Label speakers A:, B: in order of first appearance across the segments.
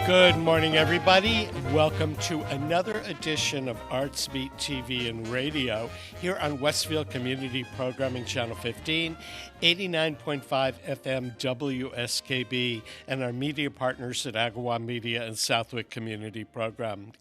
A: Good morning, everybody. Welcome to another edition of Artsbeat TV and Radio here on Westfield Community Programming Channel 15, 89.5 FM WSKB, and our media partners at Agawam Media and Southwick Community Program.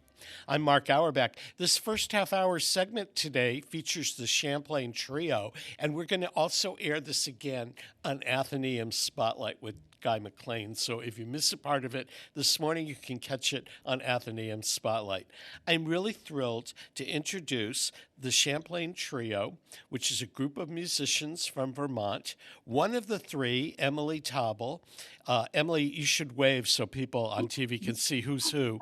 A: I'm Mark Auerbach. This first half-hour segment today features the Champlain Trio, and we're going to also air this again on Athenaeum Spotlight with Guy McLean. So if you miss a part of it this morning, you can catch it on Athenaeum Spotlight. I'm really thrilled to introduce the Champlain Trio, which is a group of musicians from Vermont. One of the three, Emily Tauble. Emily, you should wave so people on TV can see who's who.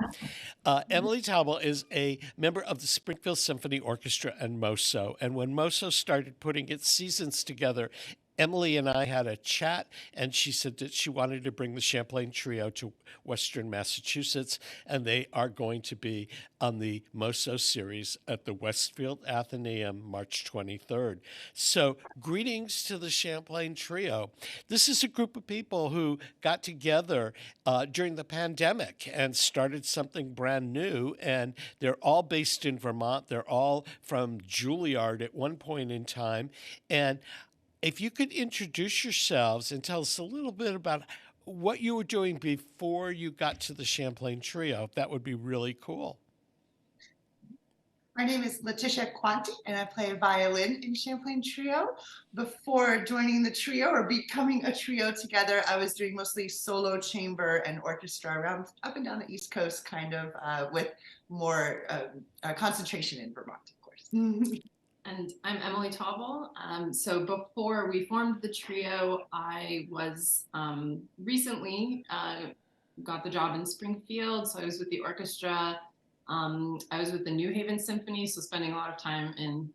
A: Emily Tauble is a member of the Springfield Symphony Orchestra and MOSO. And when MOSO started putting its seasons together, Emily and I had a chat, and she said that she wanted to bring the Champlain Trio to Western Massachusetts, and they are going to be on the MOSO series at the Westfield Athenaeum March 23rd. So greetings to the Champlain Trio. This is a group of people who got together during the pandemic and started something brand new, and they're all based in Vermont. They're all from Juilliard at one point in time, and if you could introduce yourselves and tell us a little bit about what you were doing before you got to the Champlain Trio, that would be really cool.
B: My name is Letitia Quanti, and I play violin in Champlain Trio. Before joining the trio or becoming a trio together, I was doing mostly solo chamber and orchestra around up and down the East Coast, kind of with more concentration in Vermont, of course.
C: And I'm Emily Tauble. So before we formed the trio, I was recently got the job in Springfield. So I was with the orchestra. I was with the New Haven Symphony, so spending a lot of time in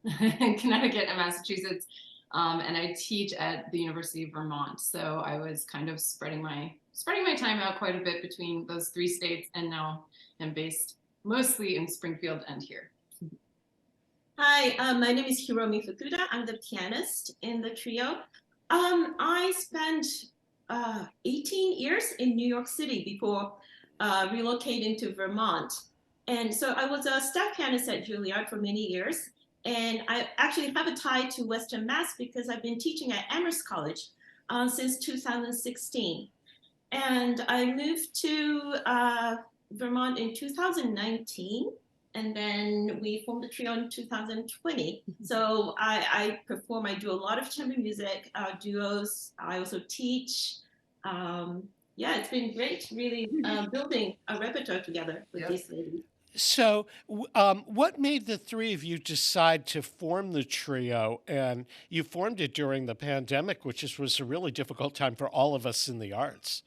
C: Connecticut and Massachusetts. And I teach at the University of Vermont. So I was kind of spreading my time out quite a bit between those three states, and now I'm based mostly in Springfield and here.
D: Hi, my name is Hiromi Fukuda. I'm the pianist in the trio. I spent 18 years in New York City before relocating to Vermont. And so I was a staff pianist at Juilliard for many years. And I actually have a tie to Western Mass because I've been teaching at Amherst College since 2016. And I moved to Vermont in 2019. And then we formed the trio in 2020. So I perform, I do a lot of chamber music, duos. I also teach. Yeah, it's been great, really building a repertoire together with these ladies.
A: So what made the three of you decide to form the trio? And you formed it during the pandemic, which was a really difficult time for all of us in the arts.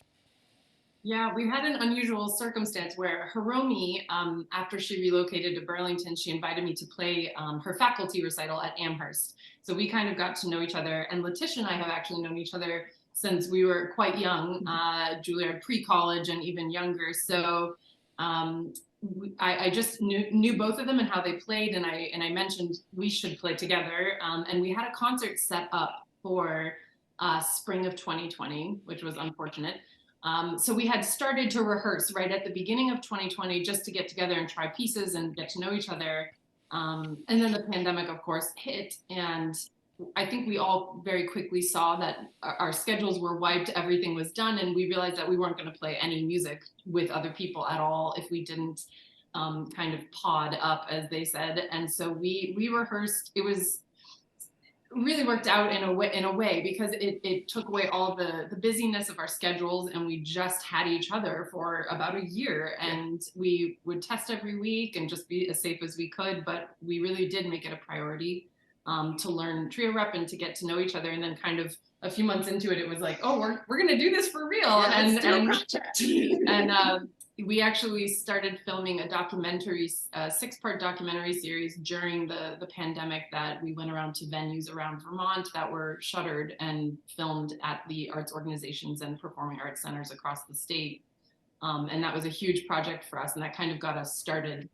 C: Yeah, we had an unusual circumstance where Hiromi, after she relocated to Burlington, she invited me to play her faculty recital at Amherst. So we kind of got to know each other. And Letitia and I have actually known each other since we were quite young, Juilliard pre-college and even younger. So I just knew both of them and how they played. And I mentioned we should play together. And we had a concert set up for spring of 2020, which was unfortunate. So we had started to rehearse right at the beginning of 2020 just to get together and try pieces and get to know each other. And then the pandemic, of course, hit. And I think we all very quickly saw that our schedules were wiped, everything was done. And we realized that we weren't going to play any music with other people at all if we didn't kind of pod up, as they said. And so we rehearsed. It was really worked out in a way because it took away all the busyness of our schedules, and we just had each other for about a year, and we would test every week and just be as safe as we could. But we really did make it a priority to learn trio rep and to get to know each other. And then kind of a few months into it, it was like, oh, we're gonna do this for real. And we actually started filming a documentary, a 6-part documentary series during the pandemic that we went around to venues around Vermont that were shuttered and filmed at the arts organizations and performing arts centers across the state. And that was a huge project for us, and that kind of got us started.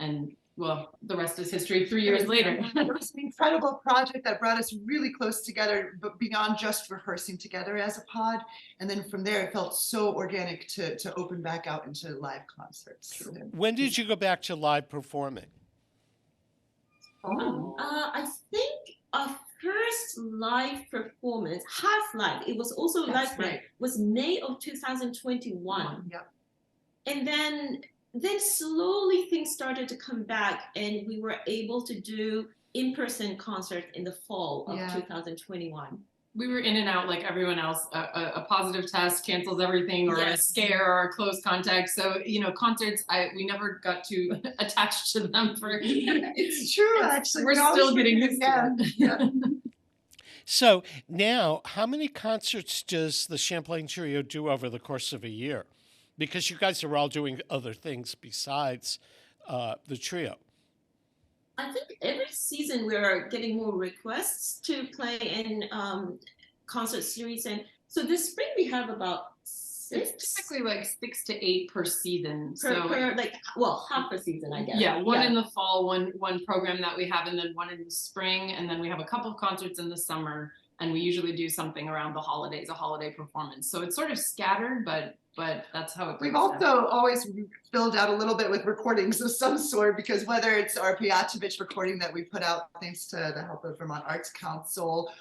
C: And well, the rest is history 3 years later.
B: It was an incredible project that brought us really close together, but beyond just rehearsing together as a pod. And then from there, it felt so organic to open back out into live concerts.
A: When did you go back to live performing?
D: I think our first live performance, half live, it was also
B: That's
D: live,
B: right.
D: was May of 2021.
B: Yep.
D: And then slowly things started to come back, and we were able to do in-person concerts in the fall of 2021.
C: We were in and out like everyone else. A positive test cancels everything, or a scare, or a close contact. So, you know, concerts, we never got too attached to them for.
B: It's true, actually.
C: We're still getting used to it.
B: Yeah.
A: So now, how many concerts does the Champlain Trio do over the course of a year? Because you guys are all doing other things besides the trio.
D: I think every season we're getting more requests to play in concert series, and so this spring we have about 6.
C: It's typically like 6 to 8 per season.
D: Per like, well, half a season, I guess.
C: Yeah, one in the fall, one program that we have, and then one in the spring, and then we have a couple of concerts in the summer, and we usually do something around the holidays, a holiday performance. So it's sort of scattered, but that's how it goes.
B: We've also always filled out a little bit with recordings of some sort, because whether it's our Piatovich recording that we put out thanks to the help of Vermont Arts Council,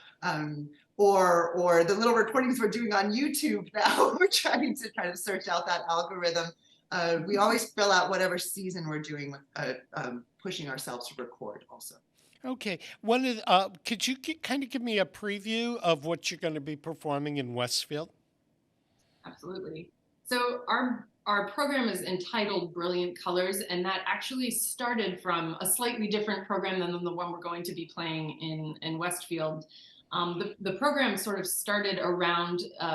B: or the little recordings we're doing on YouTube now, we're trying to kind of search out that algorithm. We always fill out whatever season we're doing with pushing ourselves to record also.
A: Okay. Could you kind of give me a preview of what you're going to be performing in Westfield?
C: Absolutely. So our program is entitled Brilliant Colors, and that actually started from a slightly different program than the one we're going to be playing in Westfield. The program sort of started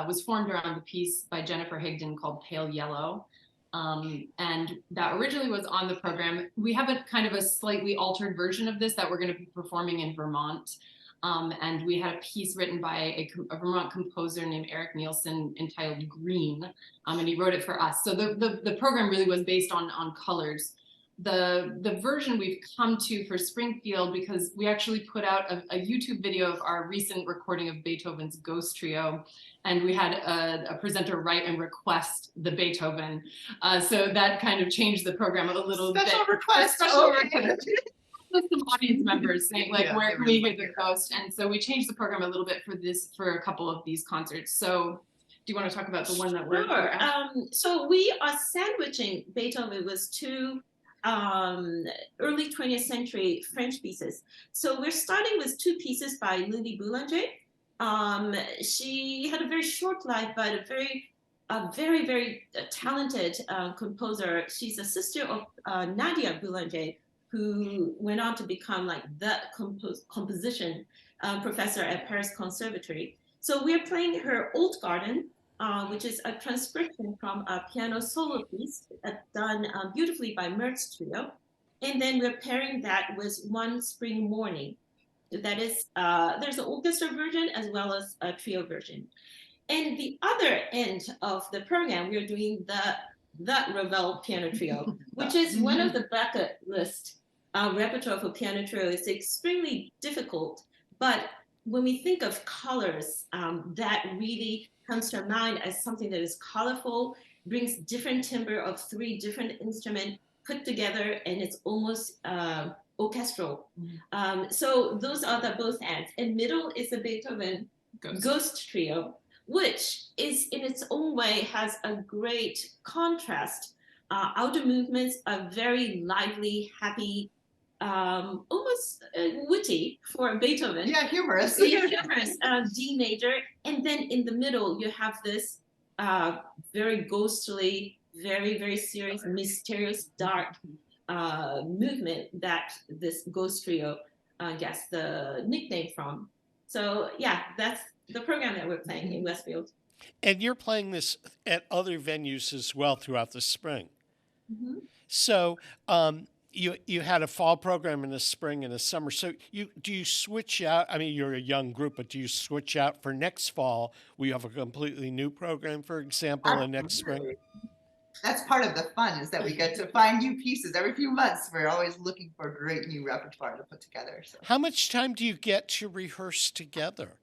C: was formed around a piece by Jennifer Higdon called Pale Yellow. And that originally was on the program. We have a kind of a slightly altered version of this that we're going to be performing in Vermont. And we had a piece written by a Vermont composer named Eric Nielsen entitled Green, and he wrote it for us. So the program really was based on colors. The version we've come to for Springfield, because we actually put out a YouTube video of our recent recording of Beethoven's Ghost Trio, and we had a presenter write and request the Beethoven. So that kind of changed the program a little bit.
B: Special request.
C: Some audience members saying like, where can we hear the Ghost? And so we changed the program a little bit for a couple of these concerts. So do you want to talk about the one that we're at?
D: So we are sandwiching Beethoven with 2 early 20th century French pieces. So we're starting with 2 pieces by Lily Boulanger. She had a very short life, but a very, very talented composer. She's a sister of Nadia Boulanger, who went on to become like the composition professor at Paris Conservatory. So we're playing her Old Garden, which is a transcription from a piano solo piece done beautifully by Mertz Trio. And then we're pairing that with One Spring Morning. That is, there's an orchestra version as well as a trio version. And the other end of the program, we're doing the Ravel Piano Trio, which is one of the bucket list repertoire for piano trio. Is extremely difficult, but when we think of colors, that really comes to our mind as something that is colorful, brings different timbre of 3 different instruments put together, and it's almost orchestral. So those are the both ends. And middle is the Beethoven Ghost Trio, which is in its own way has a great contrast. Outer movements are very lively, happy, almost witty for Beethoven.
B: Yeah, humorous.
D: Humorous, D major. And then in the middle, you have this very ghostly, very, very serious, mysterious, dark movement that this Ghost Trio gets the nickname from. So yeah, that's the program that we're playing in Westfield.
A: And you're playing this at other venues as well throughout the spring.
D: Mm-hmm.
A: So you had a fall program in the spring and a summer. So do you switch out? I mean, you're a young group, but do you switch out for next fall? Will you have a completely new program, for example, in next spring?
B: That's part of the fun, is that we get to find new pieces every few months. We're always looking for great new repertoire to put together. So
A: How much time do you get to rehearse together?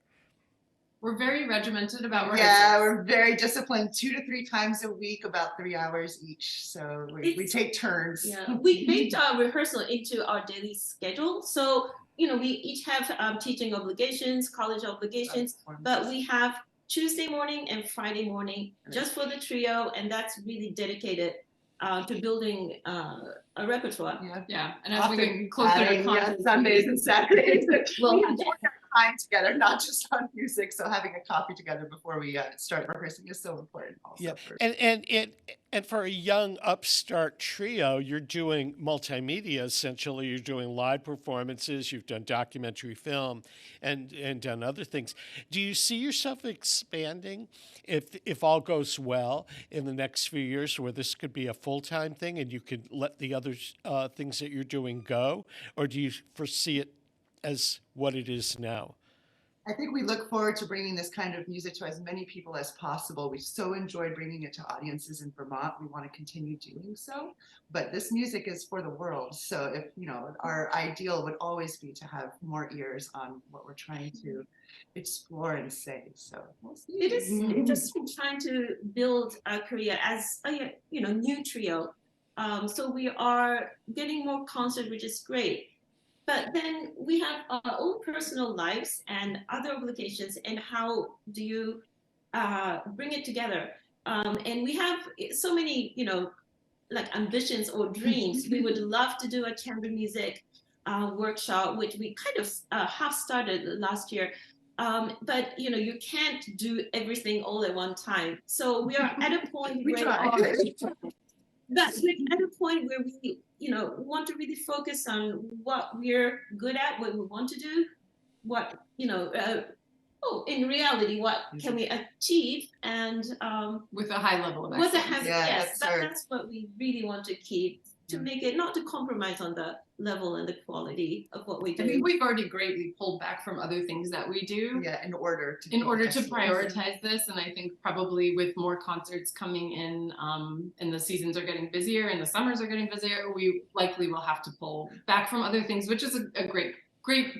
C: We're very regimented about
B: yeah,
C: rehearsals.
B: we're very disciplined, 2 to 3 times a week, about 3 hours each. So we take turns.
D: Yeah, we baked our rehearsal into our daily schedule. So, you know, we each have teaching obligations, college obligations, but we have Tuesday morning and Friday morning just for the trio, and that's really dedicated to building a repertoire.
C: Yeah, and as we get closer to concerts,
B: Sundays and Saturdays,
C: we'll
B: we
C: have
B: enjoy our time together, not just on music. So having a coffee together before we start rehearsing is so important. Also,
A: Yeah, and for a young upstart trio, you're doing multimedia essentially. You're doing live performances. You've done documentary film, and done other things. Do you see yourself expanding, if all goes well, in the next few years, where this could be a full-time thing and you could let the other things that you're doing go, or do you foresee it as what it is now?
B: I think we look forward to bringing this kind of music to as many people as possible. We so enjoyed bringing it to audiences in Vermont. We want to continue doing so, but this music is for the world. So if, you know, our ideal would always be to have more ears on what we're trying to explore and say. So we'll see.
D: It is interesting trying to build a career as a, you know, new trio. So we are getting more concerts, which is great. But then we have our own personal lives and other obligations, and how do you bring it together? And we have so many, you know, like ambitions or dreams. We would love to do a chamber music workshop, which we kind of half started last year. But you know, you can't do everything all at one time. So we are at a point where we're at a point where we, you know, want to really focus on what we're good at, what we want to do, what, you know, in reality, what can we achieve, and
C: with a high level of
D: with
C: excellence.
D: yes, that's what we really want to keep, to make it, not to compromise on the level and the quality of what we do.
C: I mean, we've already greatly pulled back from other things that we do.
B: Yeah, in order to
C: prioritize this, and I think probably with more concerts coming in, and the seasons are getting busier and the summers are getting busier, we likely will have to pull back from other things, which is a great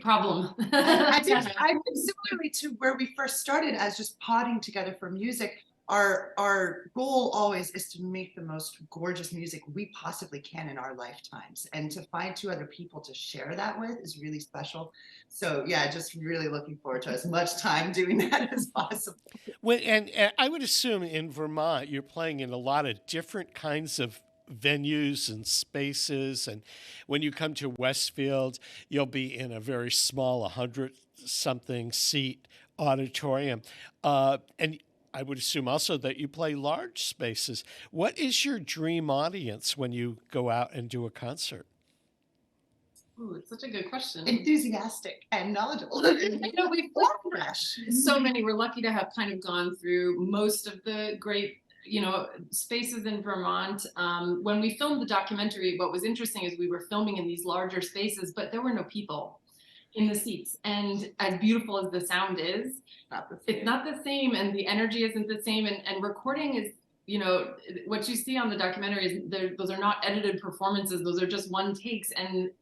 C: problem.
B: I think similarly to where we first started as just potting together for music. Our goal always is to make the most gorgeous music we possibly can in our lifetimes, and to find 2 other people to share that with is really special. So yeah, just really looking forward to as much time doing that as possible.
A: And I would assume in Vermont you're playing in a lot of different kinds of venues and spaces, and when you come to Westfield, you'll be in a very small 100-something seat auditorium, and I would assume also that you play large spaces. What is your dream audience when you go out and do a concert?
C: Ooh, it's such a good question.
B: Enthusiastic and knowledgeable.
C: You know, we've fresh. So many. We're lucky to have kind of gone through most of the great, you know, spaces in Vermont. When we filmed the documentary, what was interesting is we were filming in these larger spaces, but there were no people in the seats. And as beautiful as the sound is, it's not the same, and the energy isn't the same. And recording is, you know, what you see on the documentary is those are not edited performances. Those are just one takes. And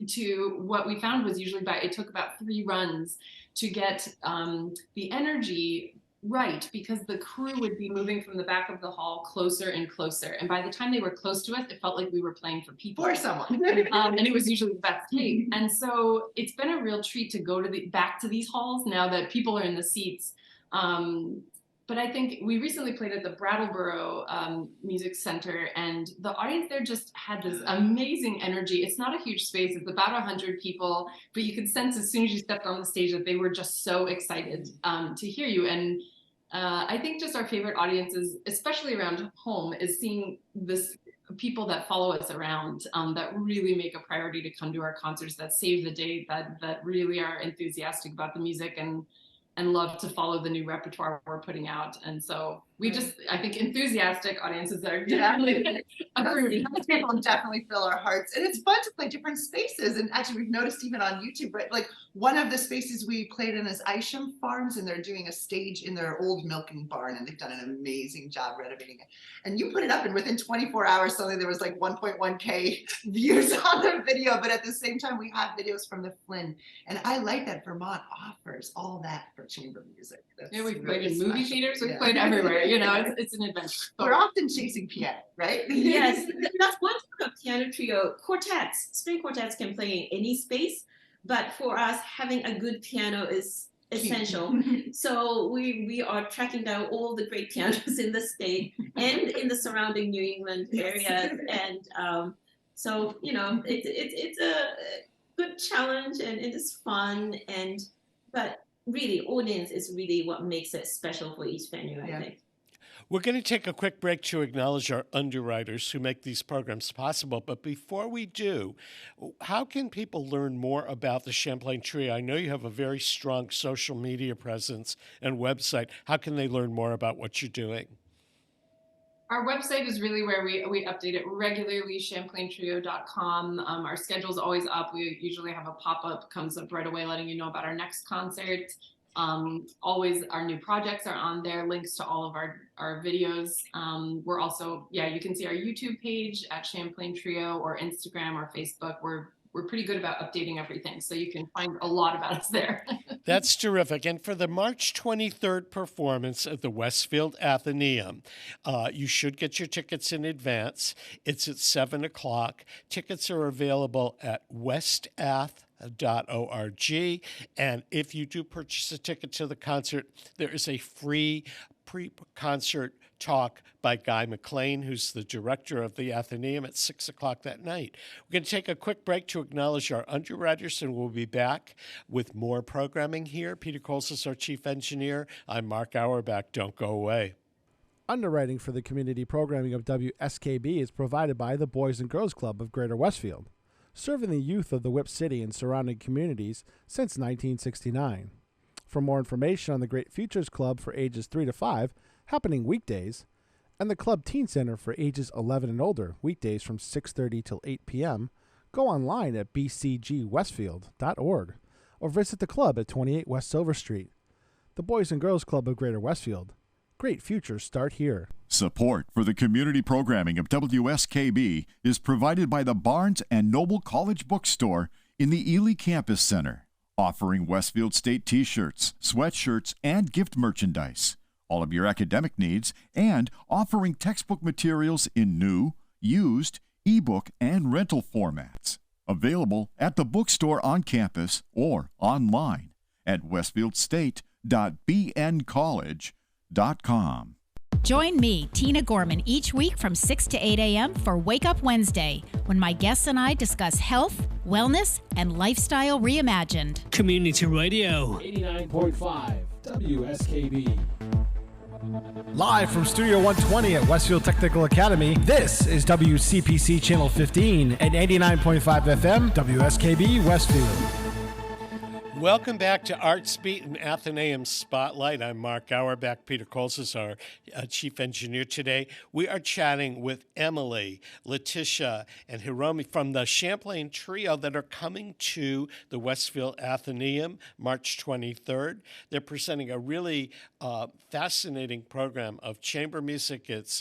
C: what we found was usually it took about 3 runs to get the energy right, because the crew would be moving from the back of the hall closer and closer, and by the time they were close to us, it felt like we were playing for people
B: or someone.
C: And it was usually the best take. And so it's been a real treat to go to back to these halls now that people are in the seats. But I think we recently played at the Brattleboro Music Center, and the audience there just had this amazing energy. It's not a huge space, it's about 100 people, but you could sense as soon as you stepped on the stage that they were just so excited to hear you. And I think just our favorite audiences, especially around home, is seeing this people that follow us around, that really make a priority to come to our concerts, that save the date, that really are enthusiastic about the music, and love to follow the new repertoire we're putting out. And so we just, I think enthusiastic audiences are definitely approving.
B: Those people definitely fill our hearts, and it's fun to play different spaces. And actually, we've noticed even on YouTube, right? Like one of the spaces we played in is Isham Farms, and they're doing a stage in their old milking barn, and they've done an amazing job renovating it. And you put it up, and within 24 hours, suddenly there was like 1.1K views on the video. But at the same time, we have videos from the Flynn, and I like that Vermont offers all that for chamber music. That's
C: Yeah, we've
B: really
C: played in movie
B: special.
C: theaters, we've
B: Yeah.
C: played everywhere, you know, it's an adventure.
B: We're often chasing piano, right?
D: Yes, that's one thing about piano trio. Quartets, string quartets can play in any space, but for us, having a good piano is essential. So we are tracking down all the great pianos in the state and in the surrounding New England areas, and so you know it's a good challenge and it is fun, and but really audience is really what makes it special for each venue, I think.
A: We're going to take a quick break to acknowledge our underwriters who make these programs possible. But before we do, how can people learn more about the Champlain Trio? I know you have a very strong social media presence and website. How can they learn more about what you're doing?
C: Our website is really where we update it regularly, champlaintrio.com. Our schedule's always up. We usually have a pop-up comes up right away letting you know about our next concert. Always our new projects are on there, links to all of our videos. We're also, you can see our YouTube page at Champlain Trio, or Instagram or Facebook. We're pretty good about updating everything, so you can find a lot about us there.
A: That's terrific. And for the March 23rd performance at the Westfield Athenaeum, you should get your tickets in advance. It's at 7 o'clock. Tickets are available at westath.org. And if you do purchase a ticket to the concert, there is a free pre-concert talk by Guy McLean, who's the director of the Athenaeum, at 6 o'clock that night. We're going to take a quick break to acknowledge our underwriters, and we'll be back with more programming here. Peter Coles is our chief engineer. I'm Mark Auerbach. Don't go away.
E: Underwriting for the community programming of WSKB is provided by the Boys and Girls Club of Greater Westfield, serving the youth of the Whip City and surrounding communities since 1969. For more information on the Great Futures Club for ages 3 to 5, happening weekdays, and the Club Teen Center for ages 11 and older, weekdays from 6:30 till 8 p.m., go online at bcgwestfield.org or visit the club at 28 West Silver Street. The Boys and Girls Club of Greater Westfield. Great futures start here.
F: Support for the community programming of WSKB is provided by the Barnes & Noble College Bookstore in the Ely Campus Center, offering Westfield State t-shirts, sweatshirts, and gift merchandise, all of your academic needs, and offering textbook materials in new, used, ebook, and rental formats. Available at the bookstore on campus or online at westfieldState.bncollege.com.
G: Join me, Tina Gorman, each week from 6 to 8 a.m. for Wake Up Wednesday, when my guests and I discuss health, wellness, and lifestyle reimagined.
H: Community Radio.
E: 89.5 WSKB. Live from Studio 120 at Westfield Technical Academy, this is WCPC Channel 15 and 89.5 FM WSKB Westfield.
A: Welcome back to Artsbeat and Athenaeum Spotlight. I'm Mark Auerbach. Peter Coles is our chief engineer today. We are chatting with Emily, Letitia, and Hiromi from the Champlain Trio that are coming to the Westfield Athenaeum March 23rd. They're presenting a really fascinating program of chamber music. It's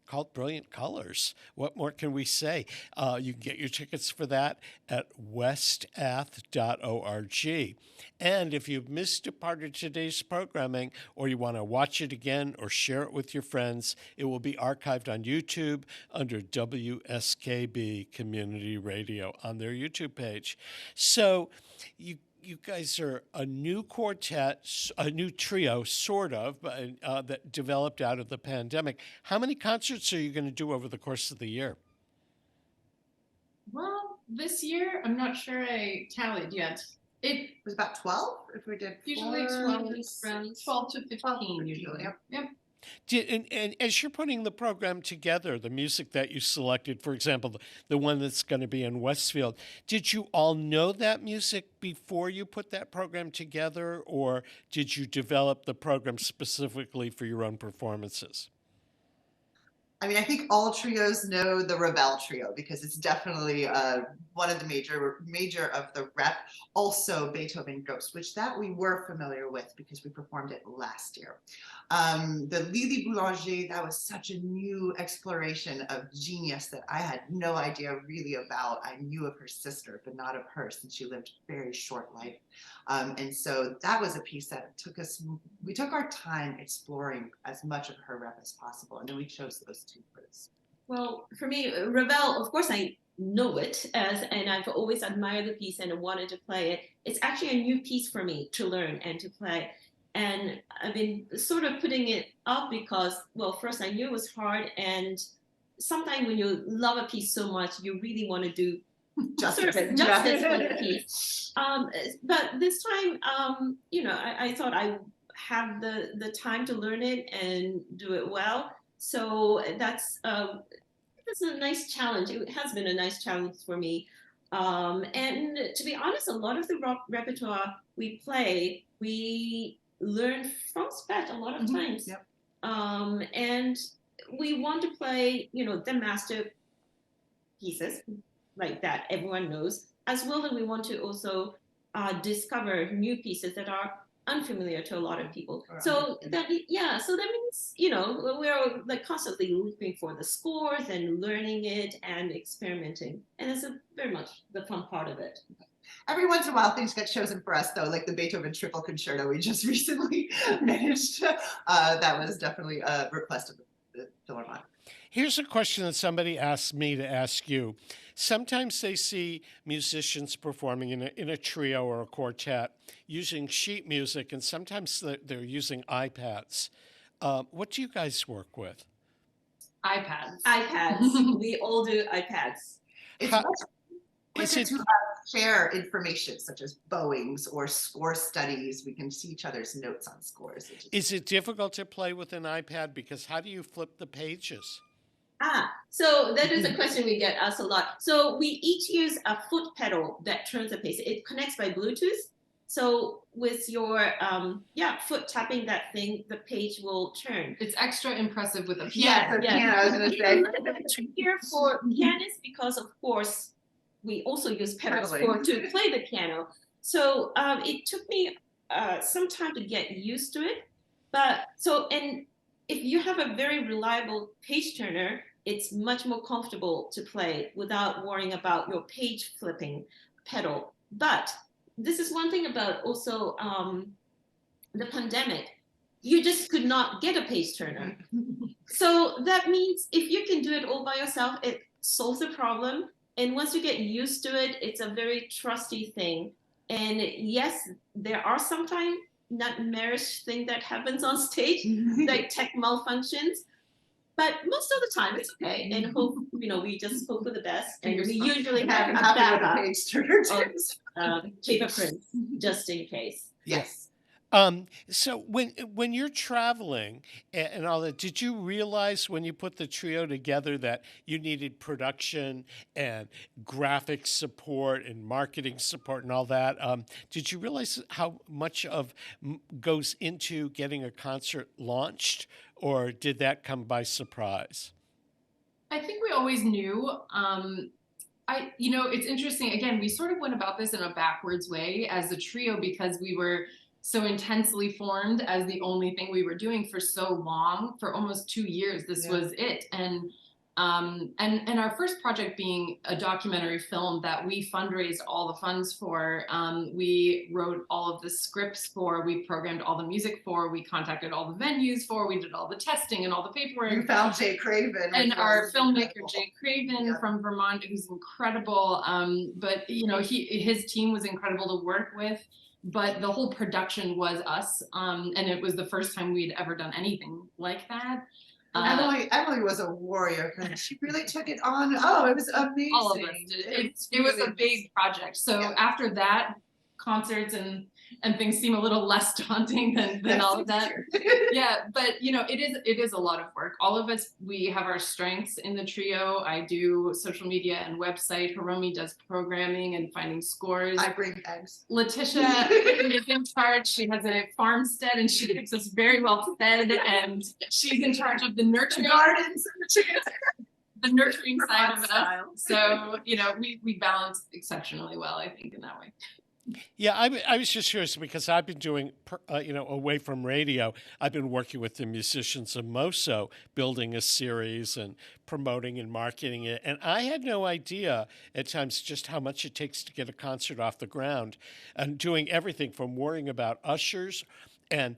A: called Brilliant Colors. What more can we say? You can get your tickets for that at westath.org. And if you've missed a part of today's programming, or you want to watch it again or share it with your friends, it will be archived on YouTube under WSKB Community Radio on their YouTube page. So you guys are a new quartet, a new trio, sort of, that developed out of the pandemic. How many concerts are you going to do over the course of the year?
C: Well, this year, I'm not sure I tallied yet. It
B: was about 12 if we did
C: usually 12 to 15 usually.
B: Yep.
A: And as you're putting the program together, the music that you selected, for example, the one that's going to be in Westfield, did you all know that music before you put that program together, or did you develop the program specifically for your own performances?
B: I mean, I think all trios know the Ravel trio because it's definitely one of the major of the rep. Also Beethoven Ghost, which that we were familiar with because we performed it last year. The Lily Boulanger, that was such a new exploration of genius that I had no idea really about. I knew of her sister, but not of her since she lived a very short life. And so that was a piece that we took our time exploring as much of her rep as possible. And then we chose those two for this.
D: Well, for me, Ravel, of course, I know it and I've always admired the piece and wanted to play it. It's actually a new piece for me to learn and to play. And I've been sort of putting it up because, well, first I knew it was hard. And sometimes when you love a piece so much, you really want to do justice for the piece. But this time, I thought I have the time to learn it and do it well. So that's a nice challenge. It has been a nice challenge for me. And to be honest, a lot of the rock repertoire we play, we learn from scratch a lot of times.
B: Yep.
D: And we want to play, the master pieces like that everyone knows, as well as we want to also discover new pieces that are unfamiliar to a lot of people. So that means we're like constantly looking for the scores and learning it and experimenting, and it's very much the fun part of it.
B: Every once in a while, things get chosen for us, though, like the Beethoven Triple Concerto we just recently managed. That was definitely a request of the Philharmonic.
A: Here's a question that somebody asked me to ask you. Sometimes they see musicians performing in a trio or a quartet using sheet music, and sometimes they're using iPads. What do you guys work with?
D: iPads. We all do iPads.
B: It's much quicker to share information such as bowings or score studies. We can see each other's notes on scores.
A: Is it difficult to play with an iPad? Because how do you flip the pages?
D: So that is a question we get asked a lot. So we each use a foot pedal that turns the page. It connects by Bluetooth. So with your foot tapping that thing, the page will turn.
C: It's extra impressive with a piano.
B: Piano, I was going to say.
D: Here for pianists, because of course we also use pedals to play the piano. So it took me some time to get used to it. And if you have a very reliable page turner, it's much more comfortable to play without worrying about your page flipping pedal. But this is one thing about also the pandemic. You just could not get a page turner. So that means if you can do it all by yourself, it solves the problem. And once you get used to it, it's a very trusty thing. And yes, there are sometimes nightmarish thing that happens on stage, like tech malfunctions. But most of the time, it's okay. And hope, we just hope for the best. And we usually have a backup of paper prints just in case.
B: Yes.
A: So when you're traveling and all that, did you realize when you put the trio together that you needed production and graphic support and marketing support and all that? Did you realize how much goes into getting a concert launched, or did that come by surprise?
C: I think we always knew. It's interesting. Again, we sort of went about this in a backwards way as a trio because we were so intensely formed as the only thing we were doing for so long, for almost 2 years. This was it. And our first project being a documentary film that we fundraised all the funds for, we wrote all of the scripts for, we programmed all the music for, we contacted all the venues for, we did all the testing and all the paperwork.
B: You found Jay Craven.
C: And our filmmaker, Jay Craven from Vermont, who's incredible. But his team was incredible to work with. But the whole production was us, and it was the first time we'd ever done anything like that.
B: Emily was a warrior because she really took it on. Oh, it was amazing.
C: All of us did. It was a big project. So after that, concerts and and things seem a little less daunting than all of that. Yeah, but it is a lot of work. All of us, we have our strengths in the trio. I do social media and website. Hiromi does programming and finding scores.
B: I bring eggs.
C: Letitia is in charge. She has a farmstead and she keeps us very well fed, and she's in charge of the nurturing
B: Gardens and the chickens.
C: The nurturing side of it. So, we balance exceptionally well, I think, in that way.
A: Yeah, I was just curious because I've been doing, away from radio, I've been working with the musicians of Moso, building a series and promoting and marketing it. And I had no idea at times just how much it takes to get a concert off the ground, and doing everything from worrying about ushers. And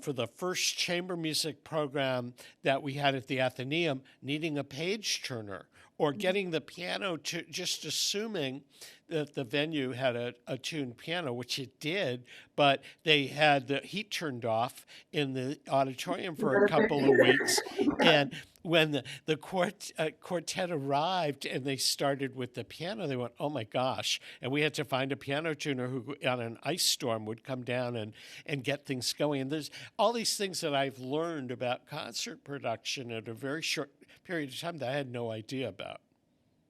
A: for the first chamber music program that we had at the Athenaeum, needing a page turner or getting the piano to, just assuming that the venue had a tuned piano, which it did, but they had the heat turned off in the auditorium for a couple of weeks. And when the quartet arrived and they started with the piano, they went, oh my gosh. And we had to find a piano tuner who on an ice storm would come down and get things going. And there's all these things that I've learned about concert production at a very short period of time that I had no idea about.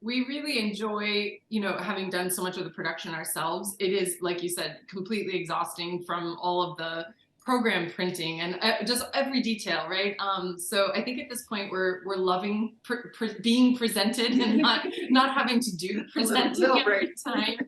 C: We really enjoy, having done so much of the production ourselves. It is, like you said, completely exhausting from all of the program printing and just every detail, right? So I think at this point we're loving being presented and not having to do the presenting every time.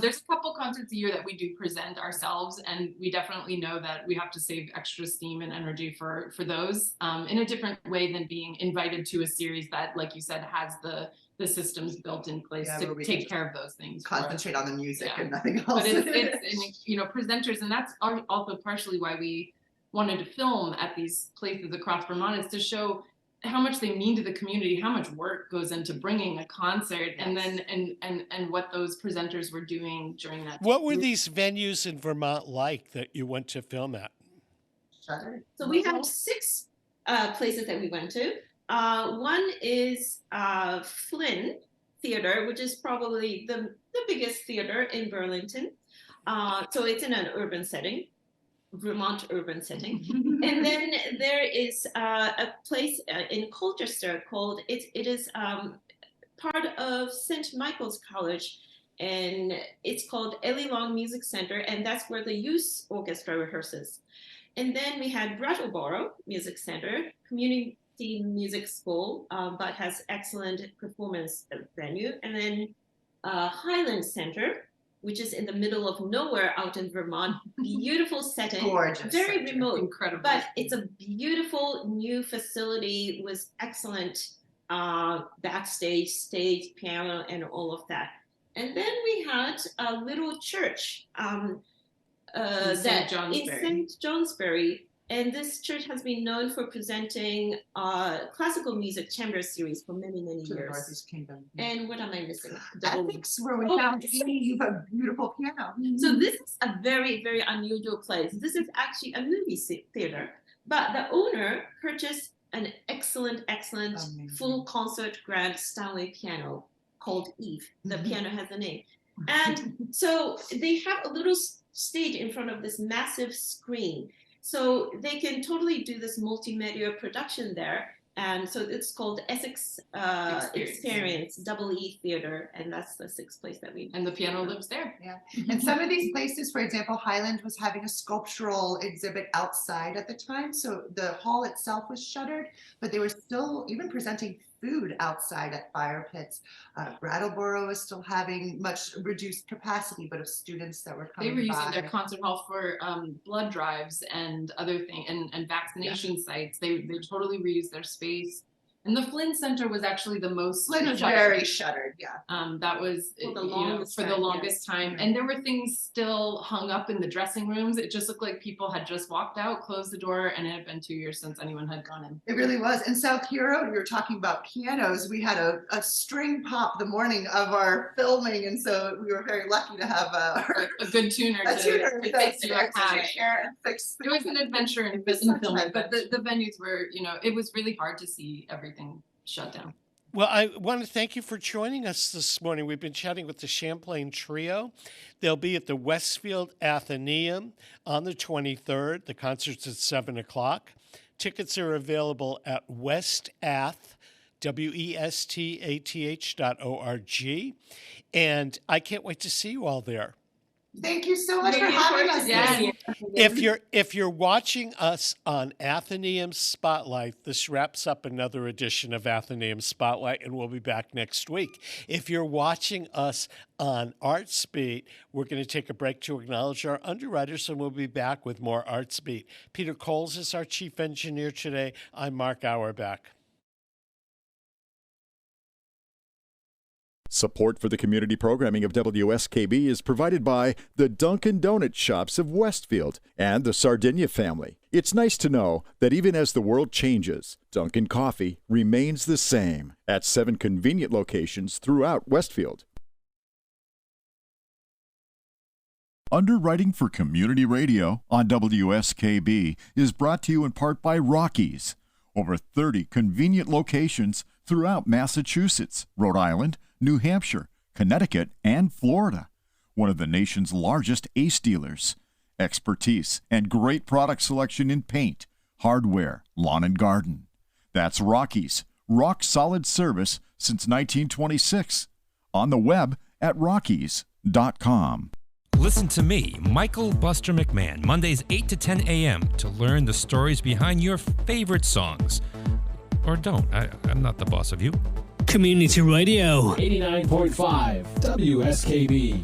C: There's a couple concerts a year that we do present ourselves, and we definitely know that we have to save extra steam and energy for those in a different way than being invited to a series that, like you said, has the systems built in place to take care of those things.
B: Concentrate on the music and nothing else.
C: But it's presenters, and that's also partially why we wanted to film at these places across Vermont, is to show how much they mean to the community, how much work goes into bringing a concert, and then and what those presenters were doing during that.
A: What were these venues in Vermont like that you went to film at?
D: So we have 6 places that we went to. One is Flynn Theater, which is probably the biggest theater in Burlington. So it's in an urban setting. Vermont urban setting. And then there is a place in Colchester called, it is part of St. Michael's College, and it's called Ellie Long Music Center, and that's where the youth orchestra rehearses. And then we had Brattleboro Music Center, community music school, but has excellent performance venue. And then Highland Center, which is in the middle of nowhere out in Vermont. Beautiful setting.
B: Gorgeous.
D: Very remote.
C: Incredible.
D: But it's a beautiful new facility with excellent backstage, stage, piano, and all of that. And then we had a little church in St. Johnsbury. And this church has been known for presenting classical music chamber series for many, many years.
B: Northeast Kingdom.
D: And what am I missing?
B: Ethics, where we found Eve, a beautiful piano.
D: So this is a very, very unusual place. This is actually a movie theater, but the owner purchased an excellent full concert grand Steinway piano called Eve. The piano has a name. And so they have a little stage in front of this massive screen. So they can totally do this multimedia production there. And so it's called Essex Experience, Double E Theater, and that's the 6th place that we.
C: And the piano lives there.
B: Yeah, and some of these places, for example, Highland was having a sculptural exhibit outside at the time, so the hall itself was shuttered, but they were still even presenting food outside at fire pits. Brattleboro is still having much reduced capacity, but of students that were coming by.
C: They were using their concert hall for blood drives and other things, and vaccination sites. They totally reused their space. And the Flynn Center was actually the most
B: Flynn was very shuttered, yeah.
C: That was for the longest time. And there were things still hung up in the dressing rooms. It just looked like people had just walked out, closed the door, and it had been 2 years since anyone had gone in.
B: It really was. In South Hero, we were talking about pianos. We had a string pop the morning of our filming, and so we were very lucky to have
C: a good tuner to fix your cash. It was an adventure in filming, but the venues were, it was really hard to see everything shut down.
A: Well, I want to thank you for joining us this morning. We've been chatting with the Champlain Trio. They'll be at the Westfield Athenaeum on the 23rd. The concert's at 7 o'clock. Tickets are available at westath, WESTATH.org. And I can't wait to see you all there.
B: Thank you so much for
D: Looking forward
B: having us.
D: to
C: Yes.
D: seeing you.
A: If you're watching us on Athenaeum Spotlight, this wraps up another edition of Athenaeum Spotlight, and we'll be back next week. If you're watching us on Artsbeat, we're going to take a break to acknowledge our underwriters, and we'll be back with more Artsbeat. Peter Coles is our chief engineer today. I'm Mark Auerbach.
F: Support for the community programming of WSKB is provided by the Dunkin' Donut Shops of Westfield and the Sardinia family. It's nice to know that even as the world changes, Dunkin' Coffee remains the same at 7 convenient locations throughout Westfield. Underwriting for Community Radio on WSKB is brought to you in part by Rockies. Over 30 convenient locations throughout Massachusetts, Rhode Island, New Hampshire, Connecticut, and Florida. One of the nation's largest ACE dealers. Expertise and great product selection in paint, hardware, lawn and garden. That's Rockies. Rock solid service since 1926. On the web at rockies.com.
H: Listen to me, Michael Buster McMahon, Mondays 8 to 10 a.m. to learn the stories behind your favorite songs. Or don't. I'm not the boss of you.
I: Community Radio
E: 89.5 WSKB.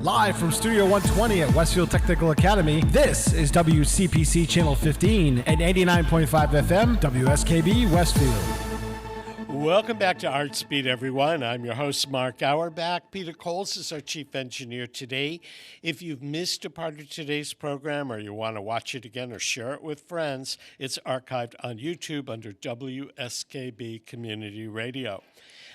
E: Live from Studio 120 at Westfield Technical Academy, this is WCPC Channel 15 and 89.5 FM WSKB Westfield.
A: Welcome back to Artsbeat, everyone. I'm your host, Mark Auerbach. Peter Coles is our chief engineer today. If you've missed a part of today's program or you want to watch it again or share it with friends, it's archived on YouTube under WSKB Community Radio.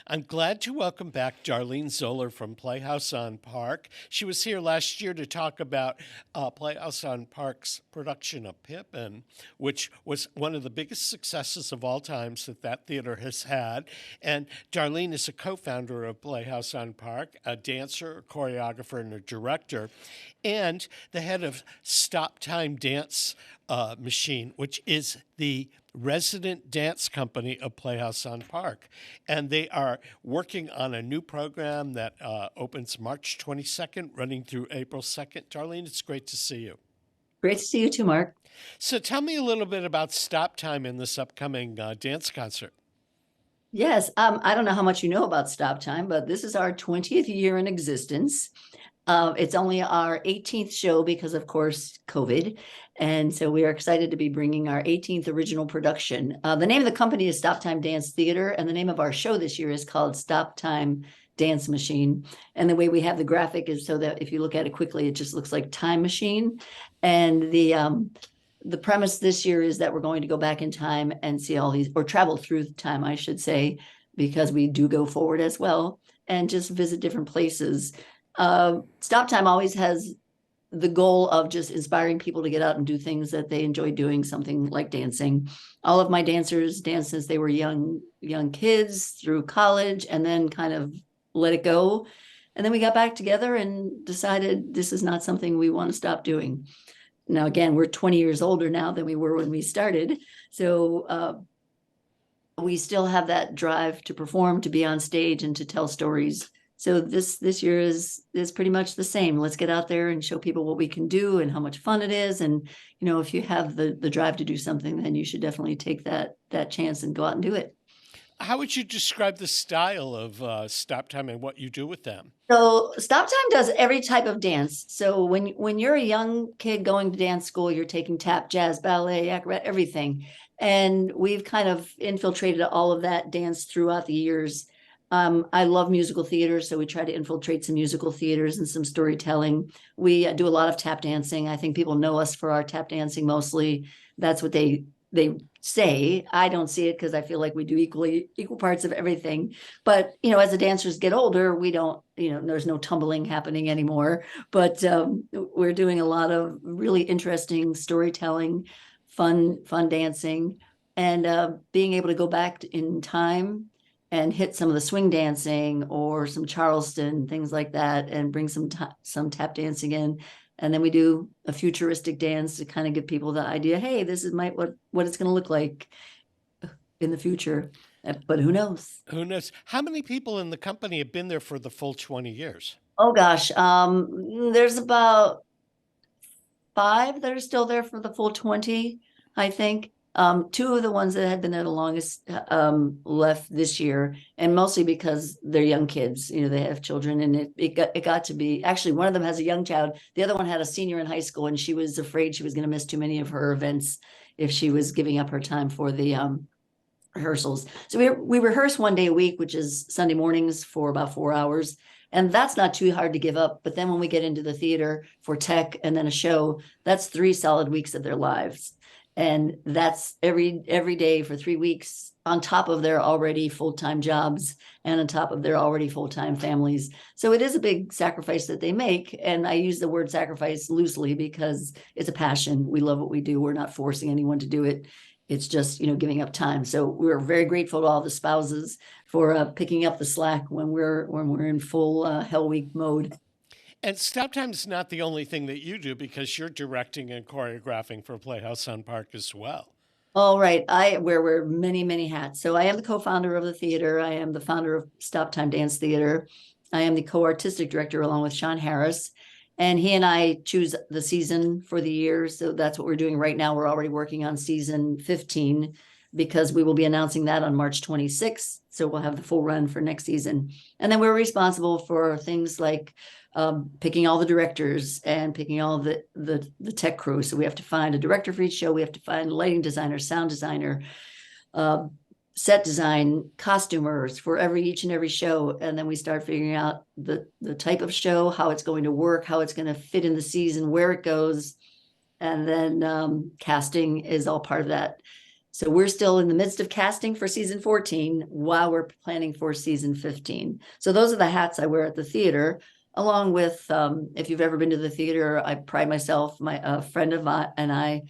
A: I'm glad to welcome back Darlene Zoller from Playhouse on Park. She was here last year to talk about Playhouse on Park's production of Pippin, which was one of the biggest successes of all times that theater has had. And Darlene is a co-founder of Playhouse on Park, a dancer, a choreographer, and a director, and the head of StopTime Dance Machine, which is the resident dance company of Playhouse on Park. And they are working on a new program that opens March 22nd, running through April 2nd. Darlene, it's great to see you.
J: Great to see you too, Mark.
A: So tell me a little bit about StopTime in this upcoming dance concert.
J: Yes, I don't know how much you know about StopTime, but this is our 20th year in existence. It's only our 18th show because, of course, COVID. And so we are excited to be bringing our 18th original production. The name of the company is StopTime Dance Theater, and the name of our show this year is called StopTime Dance Machine. And the way we have the graphic is so that if you look at it quickly, it just looks like Time Machine. And the premise this year is that we're going to go back in time and see all these, or travel through time, I should say, because we do go forward as well, and just visit different places. StopTime always has the goal of just inspiring people to get out and do things that they enjoy doing, something like dancing. All of my dancers danced since they were young kids through college, and then kind of let it go. And then we got back together and decided this is not something we want to stop doing. Now, again, we're 20 years older now than we were when we started. So we still have that drive to perform, to be on stage, and to tell stories. So this year is pretty much the same. Let's get out there and show people what we can do and how much fun it is. And, you know, if you have the drive to do something, then you should definitely take that chance and go out and do it.
A: How would you describe the style of StopTime and what you do with them?
J: So StopTime does every type of dance. So when you're a young kid going to dance school, you're taking tap, jazz, ballet, acrobat, everything. And we've kind of infiltrated all of that dance throughout the years. I love musical theater, so we try to infiltrate some musical theaters and some storytelling. We do a lot of tap dancing. I think people know us for our tap dancing mostly. That's what they say. I don't see it because I feel like we do equal parts of everything. But, you know, as the dancers get older, we don't, you know, there's no tumbling happening anymore. But we're doing a lot of really interesting storytelling, fun dancing, and being able to go back in time and hit some of the swing dancing or some Charleston, things like that, and bring some tap dancing in. And then we do a futuristic dance to kind of give people the idea, hey, this is what it's going to look like in the future. But who knows?
A: Who knows? How many people in the company have been there for the full 20 years?
J: Oh gosh, there's about 5 that are still there for the full 20, I think. 2 of the ones that had been there the longest left this year, and mostly because they're young kids. They have children, and it got to be, actually one of them has a young child. The other one had a senior in high school, and she was afraid she was going to miss too many of her events if she was giving up her time for the rehearsals. So we rehearse 1 day a week, which is Sunday mornings for about 4 hours. And that's not too hard to give up. But then when we get into the theater for tech and then a show, that's 3 solid weeks of their lives. And that's every day for 3 weeks on top of their already full-time jobs and on top of their already full-time families. So it is a big sacrifice that they make. And I use the word sacrifice loosely because it's a passion. We love what we do. We're not forcing anyone to do it. It's just, giving up time. So we're very grateful to all the spouses for picking up the slack when we're in full Hell Week mode.
A: And StopTime is not the only thing that you do, because you're directing and choreographing for Playhouse on Park as well.
J: All right. I wear many, many hats. So I am the co-founder of the theater. I am the founder of StopTime Dance Theater. I am the co-artistic director along with Sean Harris. And he and I choose the season for the year. So that's what we're doing right now. We're already working on season 15 because we will be announcing that on March 26th. So we'll have the full run for next season. And then we're responsible for things like picking all the directors and picking all the tech crew. So we have to find a director for each show. We have to find a lighting designer, sound designer, set design, costumers for each and every show. And then we start figuring out the type of show, how it's going to work, how it's going to fit in the season, where it goes. And then casting is all part of that. So we're still in the midst of casting for season 14 while we're planning for season 15. So those are the hats I wear at the theater, along with, if you've ever been to the theater, I pride myself, a friend of mine and I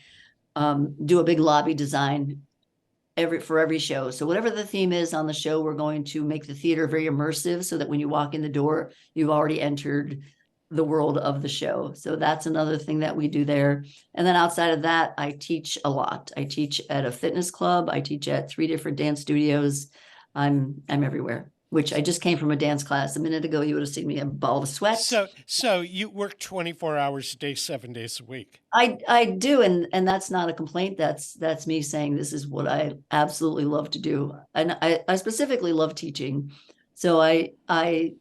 J: do a big lobby design for every show. So whatever the theme is on the show, we're going to make the theater very immersive so that when you walk in the door, you've already entered the world of the show. So that's another thing that we do there. And then outside of that, I teach a lot. I teach at a fitness club. I teach at 3 different dance studios. I'm everywhere, which I just came from a dance class. A minute ago, you would have seen me a ball of sweat.
A: So you work 24 hours a day, 7 days a week.
J: I do. And that's not a complaint. That's me saying this is what I absolutely love to do. And I specifically love teaching. So I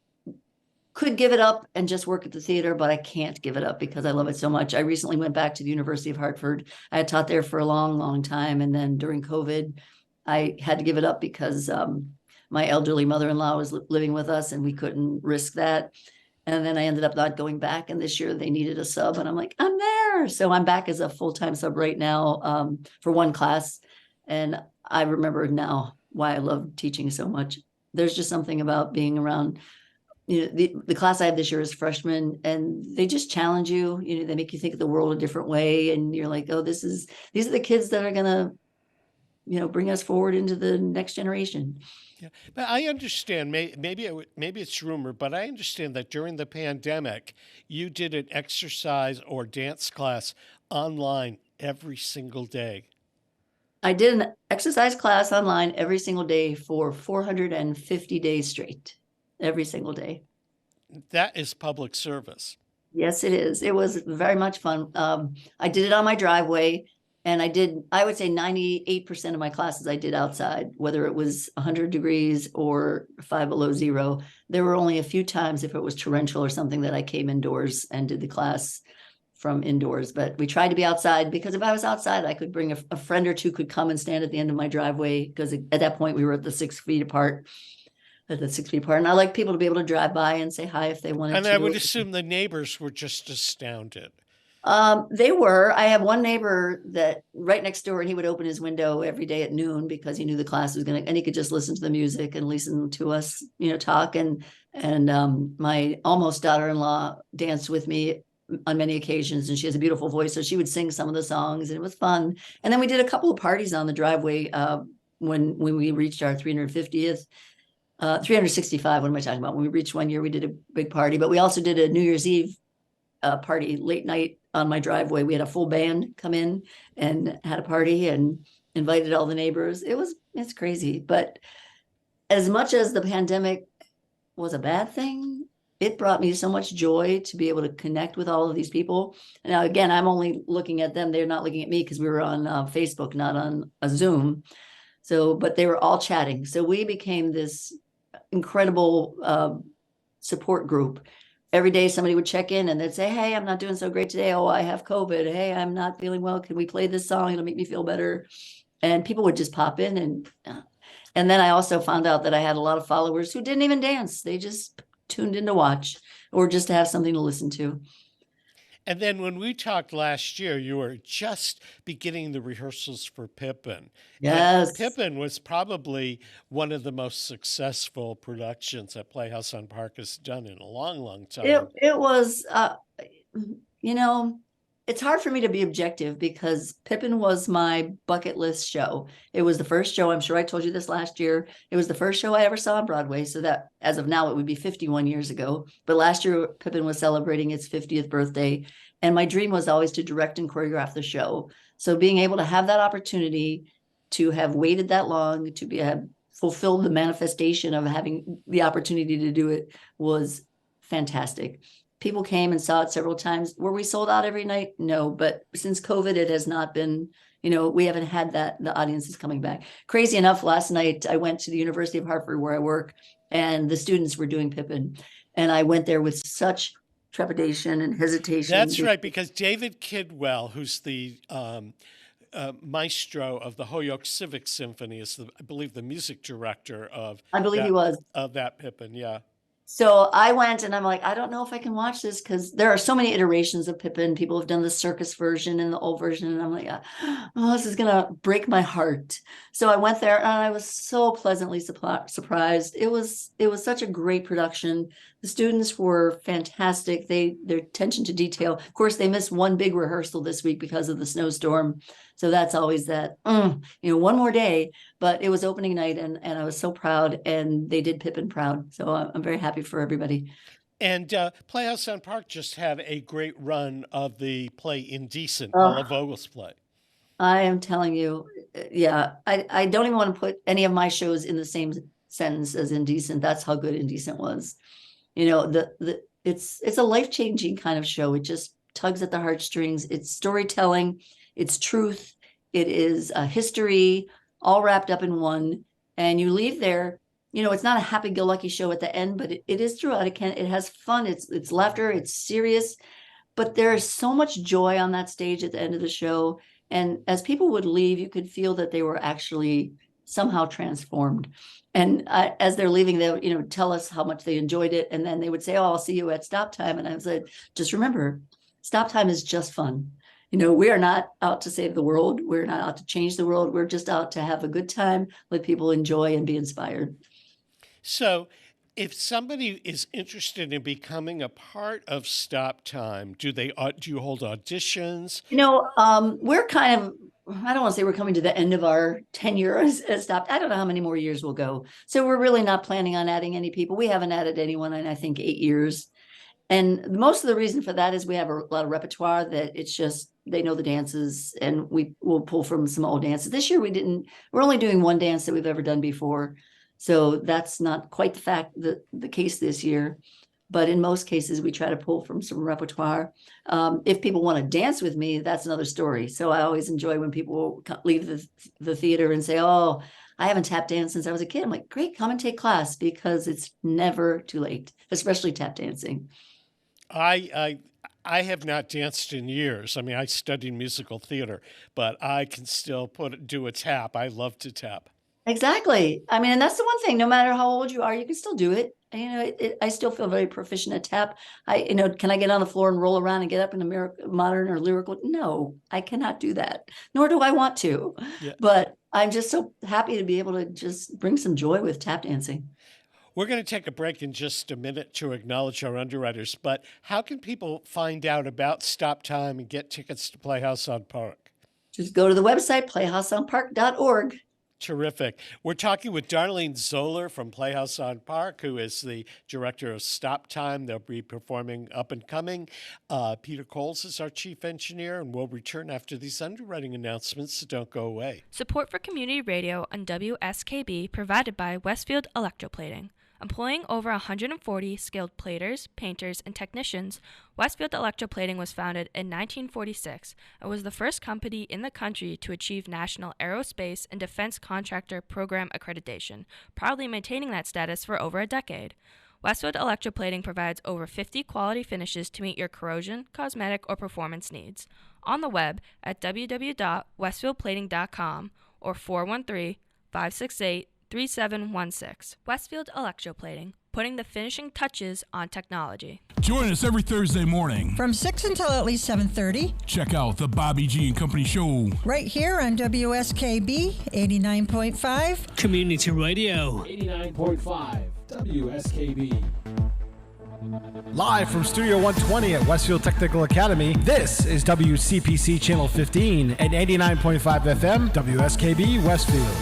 J: could give it up and just work at the theater, but I can't give it up because I love it so much. I recently went back to the University of Hartford. I had taught there for a long, long time. And then during COVID, I had to give it up because my elderly mother-in-law was living with us and we couldn't risk that. And then I ended up not going back. And this year they needed a sub and I'm like, I'm there. So I'm back as a full-time sub right now for one class. And I remember now why I love teaching so much. There's just something about being around. The class I have this year is freshmen and they just challenge you. They make you think of the world a different way. And you're like, oh, these are the kids that are going to, bring us forward into the next generation.
A: Yeah, but I understand, maybe it's rumor, but I understand that during the pandemic, you did an exercise or dance class online every single day.
J: I did an exercise class online every single day for 450 days straight. Every single day.
A: That is public service.
J: Yes, it is. It was very much fun. I did it on my driveway and I would say 98% of my classes I did outside, whether it was 100 degrees or 5 below zero. There were only a few times if it was torrential or something that I came indoors and did the class from indoors, but we tried to be outside because if I was outside, I could bring a friend or two could come and stand at the end of my driveway because at that point we were at the 6 feet apart. And I like people to be able to drive by and say hi if they wanted to.
A: And I would assume the neighbors were just astounded.
J: They were. I have one neighbor that right next door, and he would open his window every day at noon because he knew the class was and he could just listen to the music and listen to us, talk. And my almost daughter-in-law danced with me on many occasions, and she has a beautiful voice, so she would sing some of the songs, and it was fun. And then we did a couple of parties on the driveway when we reached our 350th. 365. What am I talking about? When we reached 1 year, we did a big party, but we also did a New Year's Eve party late night on my driveway. We had a full band come in and had a party and invited all the neighbors. It's crazy. But as much as the pandemic was a bad thing, it brought me so much joy to be able to connect with all of these people. And now, again, I'm only looking at them. They're not looking at me because we were on Facebook, not on a Zoom. So, but they were all chatting. So we became this incredible support group. Every day somebody would check in and they'd say, hey, I'm not doing so great today. Oh, I have COVID. Hey, I'm not feeling well. Can we play this song? It'll make me feel better. And people would just pop in. And then I also found out that I had a lot of followers who didn't even dance. They just tuned in to watch or just to have something to listen to.
A: And then when we talked last year, you were just beginning the rehearsals for Pippin.
J: Yes.
A: And Pippin was probably one of the most successful productions that Playhouse on Park has done in a long, long time.
J: It was, it's hard for me to be objective because Pippin was my bucket list show. It was the first show. I'm sure I told you this last year. It was the first show I ever saw on Broadway. So that as of now, it would be 51 years ago. But last year, Pippin was celebrating its 50th birthday. And my dream was always to direct and choreograph the show. So being able to have that opportunity to have waited that long, to have fulfilled the manifestation of having the opportunity to do it was fantastic. People came and saw it several times. Were we sold out every night? No, but since COVID, it has not been, we haven't had that. The audience is coming back. Crazy enough, last night, I went to the University of Hartford where I work, and the students were doing Pippin. And I went there with such trepidation and hesitation.
A: That's right, because David Kidwell, who's the maestro of the Holyoke Civic Symphony, is, I believe, the music director of
J: he was.
A: Of that Pippin, yeah.
J: So I went and I'm like, I don't know if I can watch this because there are so many iterations of Pippin. People have done the circus version and the old version. And I'm like, oh, this is going to break my heart. So I went there and I was so pleasantly surprised. It was such a great production. The students were fantastic. Their attention to detail. Of course, they missed one big rehearsal this week because of the snowstorm. So that's always that, one more day. But it was opening night and I was so proud, and they did Pippin proud. So I'm very happy for everybody.
A: And Playhouse on Park just had a great run of the play Indecent, Paula Vogel's play. I
J: am telling you, yeah, I don't even want to put any of my shows in the same sentence as Indecent. That's how good Indecent was. It's a life-changing kind of show. It just tugs at the heartstrings. It's storytelling, it's truth, it is a history, all wrapped up in one. And you leave there, it's not a happy-go-lucky show at the end, but it is throughout. It has fun, it's laughter, it's serious, but there is so much joy on that stage at the end of the show. And as people would leave, you could feel that they were actually somehow transformed. And as they're leaving, they would, tell us how much they enjoyed it. And then they would say, oh, I'll see you at StopTime. And I said, just remember, StopTime is just fun. We are not out to save the world. We're not out to change the world. We're just out to have a good time, let people enjoy and be inspired. So
A: if somebody is interested in becoming a part of StopTime, do you hold auditions?
J: We're kind of, I don't want to say we're coming to the end of our tenure as Stop. I don't know how many more years we'll go. So we're really not planning on adding any people. We haven't added anyone in, I think, 8 years. And most of the reason for that is we have a lot of repertoire that it's just, they know the dances, and we will pull from some old dances. This year we're only doing one dance that we've ever done before. So that's not quite the case this year. But in most cases, we try to pull from some repertoire. If people want to dance with me, that's another story. So I always enjoy when people leave the theater and say, oh, I haven't tap danced since I was a kid. I'm like, great, come and take class, because it's never too late, especially tap dancing.
A: I have not danced in years. I mean, I studied musical theater, but I can still do a tap. I love to tap.
J: Exactly. I mean, and that's the one thing, no matter how old you are, you can still do it. I still feel very proficient at tap. Can I get on the floor and roll around and get up in a modern or lyrical? No, I cannot do that, nor do I want to. Yeah. But I'm just so happy to be able to just bring some joy with tap dancing.
A: We're going to take a break in just a minute to acknowledge our underwriters, but how can people find out about StopTime and get tickets to Playhouse on Park?
J: Just go to the website, playhouseonpark.org.
A: Terrific. We're talking with Darlene Zoller from Playhouse on Park, who is the director of StopTime. They'll be performing Up and Coming. Peter Coles is our chief engineer, and we'll return after these underwriting announcements, so don't go away.
K: Support for community radio on WSKB provided by Westfield Electroplating. Employing over 140 skilled platers, painters, and technicians, Westfield Electroplating was founded in 1946 and was the first company in the country to achieve National Aerospace and Defense Contractor Program accreditation, proudly maintaining that status for over a decade. Westfield Electroplating provides over 50 quality finishes to meet your corrosion, cosmetic, or performance needs. On the web at www.westfieldplating.com or 413-568-3716. Westfield Electroplating, putting the finishing touches on technology.
L: Join us every Thursday morning
M: from 6 until at least 7:30.
L: Check out the Bobby G and Company Show
M: right here on WSKB 89.5
I: Community Radio.
E: 89.5 WSKB. Live from Studio 120 at Westfield Technical Academy, this is WCPC Channel 15 and 89.5 FM WSKB Westfield.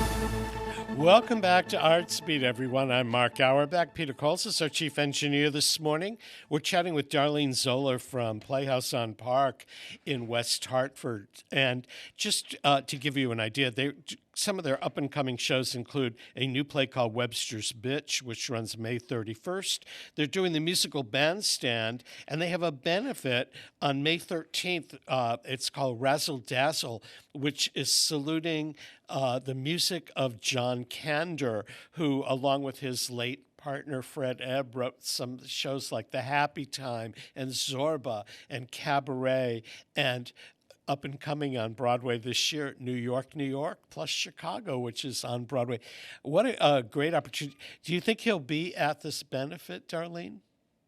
A: Welcome back to Artsbeat, everyone. I'm Mark Auerbach. Peter Coles is our chief engineer this morning. We're chatting with Darlene Zoller from Playhouse on Park in West Hartford. And just to give you an idea, some of their up-and-coming shows include a new play called Webster's Bitch, which runs May 31st. They're doing the musical Bandstand, and they have a benefit on May 13th. It's called Razzle Dazzle, which is saluting the music of John Kander, who, along with his late partner Fred Ebb, wrote some shows like The Happy Time and Zorba and Cabaret and up and coming on Broadway this year, New York, New York, plus Chicago, which is on Broadway. What a great opportunity. Do you think he'll be at this benefit, Darlene?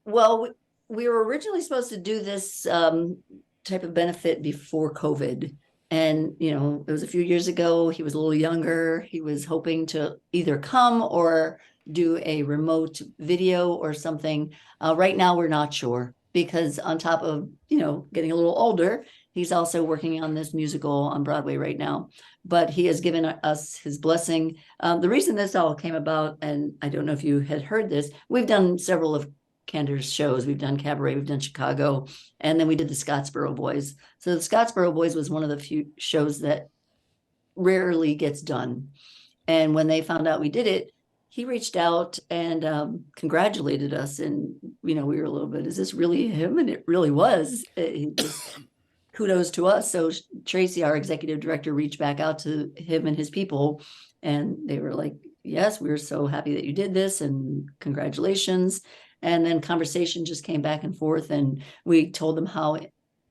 J: Well, we were originally supposed to do this type of benefit before COVID. And, you know, it was a few years ago. He was a little younger. He was hoping to either come or do a remote video or something. Right now, we're not sure because on top of, you know, getting a little older, he's also working on this musical on Broadway right now, but he has given us his blessing. The reason this all came about, and I don't know if you had heard this, we've done several of Kander's shows. We've done Cabaret, we've done Chicago, and then we did the Scottsboro Boys. So the Scottsboro Boys was one of the few shows that rarely gets done. And when they found out we did it, he reached out and congratulated us. And, you know, we were a little bit, is this really him? And it really was. Kudos to us. So Tracy, our executive director, reached back out to him and his people, and they were like, yes, we're so happy that you did this and congratulations. And then conversation just came back and forth, and we told them how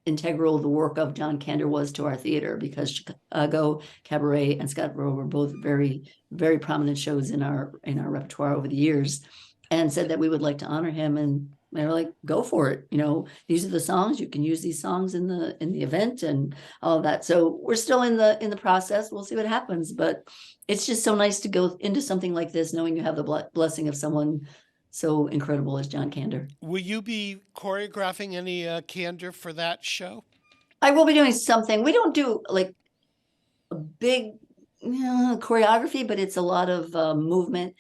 J: integral the work of John Kander was to our theater, because Chicago, Cabaret, and Scottsboro were both very, very prominent shows in our repertoire over the years, and said that we would like to honor him. And they were like, go for it. You know, these are the songs. You can use these songs in the event and all of that. So we're still in the process. We'll see what happens. But it's just so nice to go into something like this, knowing you have the blessing of someone so incredible as John Kander.
A: Will you be choreographing any Kander for that show?
J: I will be doing something. We don't do like a big choreography, but it's a lot of movement.